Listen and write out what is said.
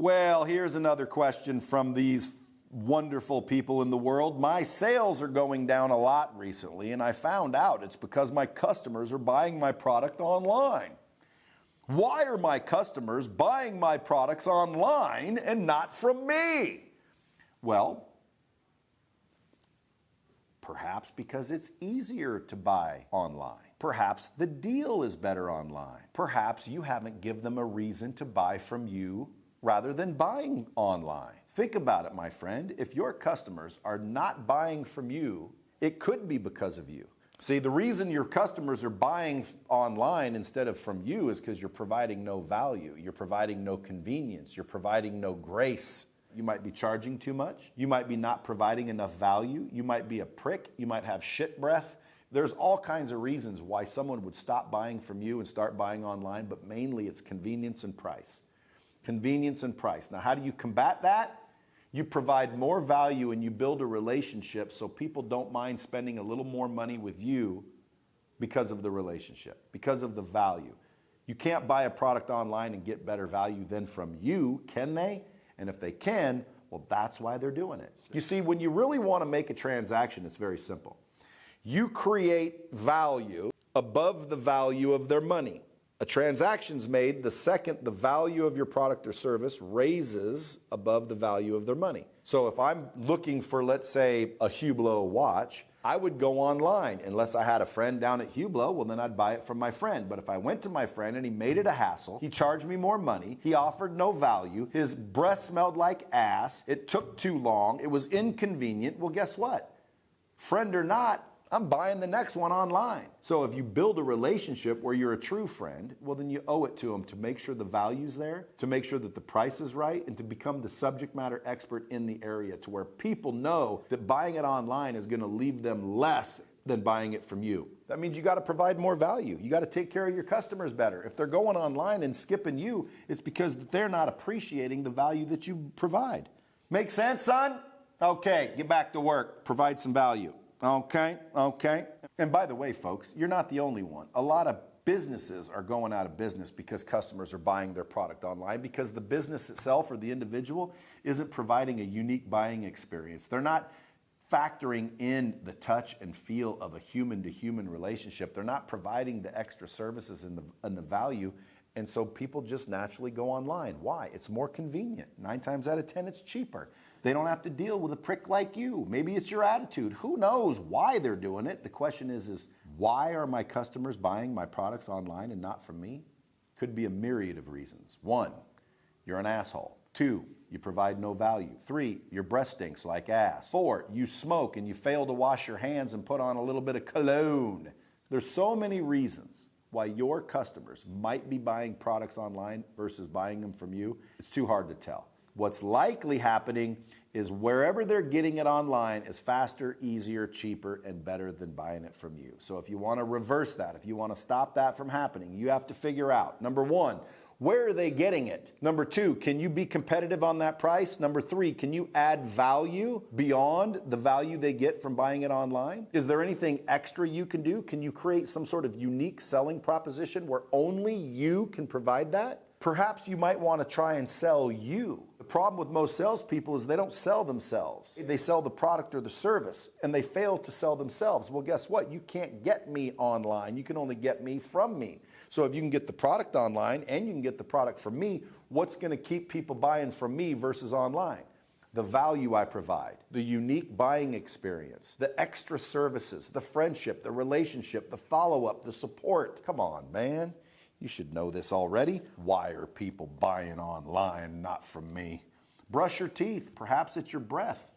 Well, here's another question from these wonderful people in the world. My sales are going down a lot recently, and I found out it's because my customers are buying my product online. Why are my customers buying my products online and not from me? Well, perhaps because it's easier to buy online. Perhaps the deal is better online. Perhaps you haven't given them a reason to buy from you rather than buying online. Think about it, my friend. If your customers are not buying from you, it could be because of you. See, the reason your customers are buying online instead of from you is because you're providing no value. You're providing no convenience. You're providing no grace. You might be charging too much. You might be not providing enough value. You might be a prick. You might have shit breath. There's all kinds of reasons why someone would stop buying from you and start buying online, but mainly it's convenience and price. Convenience and price. Now, how do you combat that? You provide more value and you build a relationship so people don't mind spending a little more money with you because of the relationship, because of the value. You can't buy a product online and get better value than from you, can they? And if they can, well, that's why they're doing it. You see, when you really want to make a transaction, it's very simple. You create value above the value of their money. A transaction's made the second the value of your product or service raises above the value of their money. So if I'm looking for, let's say, a Hublot watch, I would go online. Unless I had a friend down at Hublot, well, then I'd buy it from my friend. But if I went to my friend and he made it a hassle, he charged me more money, he offered no value, his breath smelled like ass, it took too long, it was inconvenient, well, guess what? Friend or not, I'm buying the next one online. So if you build a relationship where you're a true friend, well, then you owe it to them to make sure the value's there, to make sure that the price is right, and to become the subject matter expert in the area to where people know that buying it online is going to leave them less than buying it from you. That means you got to provide more value. You got to take care of your customers better. If they're going online and skipping you, it's because they're not appreciating the value that you provide. Make sense, son? Okay, get back to work. Provide some value. Okay. And by the way, folks, you're not the only one. A lot of businesses are going out of business because customers are buying their product online because the business itself or the individual isn't providing a unique buying experience. They're not factoring in the touch and feel of a human-to-human relationship. They're not providing the extra services and the value. And so people just naturally go online. Why? It's more convenient. 9 times out of 10, it's cheaper. They don't have to deal with a prick like you. Maybe it's your attitude. Who knows why they're doing it? The question is why are my customers buying my products online and not from me? Could be a myriad of reasons. 1, you're an asshole. 2, you provide no value. 3, your breath stinks like ass. 4, you smoke and you fail to wash your hands and put on a little bit of cologne. There's so many reasons why your customers might be buying products online versus buying them from you. It's too hard to tell. What's likely happening is wherever they're getting it online is faster, easier, cheaper, and better than buying it from you. So if you want to reverse that, if you want to stop that from happening, you have to figure out, number 1, where are they getting it? Number 2, can you be competitive on that price? Number 3, can you add value beyond the value they get from buying it online? Is there anything extra you can do? Can you create some sort of unique selling proposition where only you can provide that? Perhaps you might want to try and sell you. The problem with most salespeople is they don't sell themselves. They sell the product or the service, and they fail to sell themselves. Well, guess what? You can't get me online. You can only get me from me. So if you can get the product online and you can get the product from me, what's going to keep people buying from me versus online? The value I provide, the unique buying experience, the extra services, the friendship, the relationship, the follow-up, the support. Come on, man. You should know this already. Why are people buying online, not from me? Brush your teeth. Perhaps it's your breath.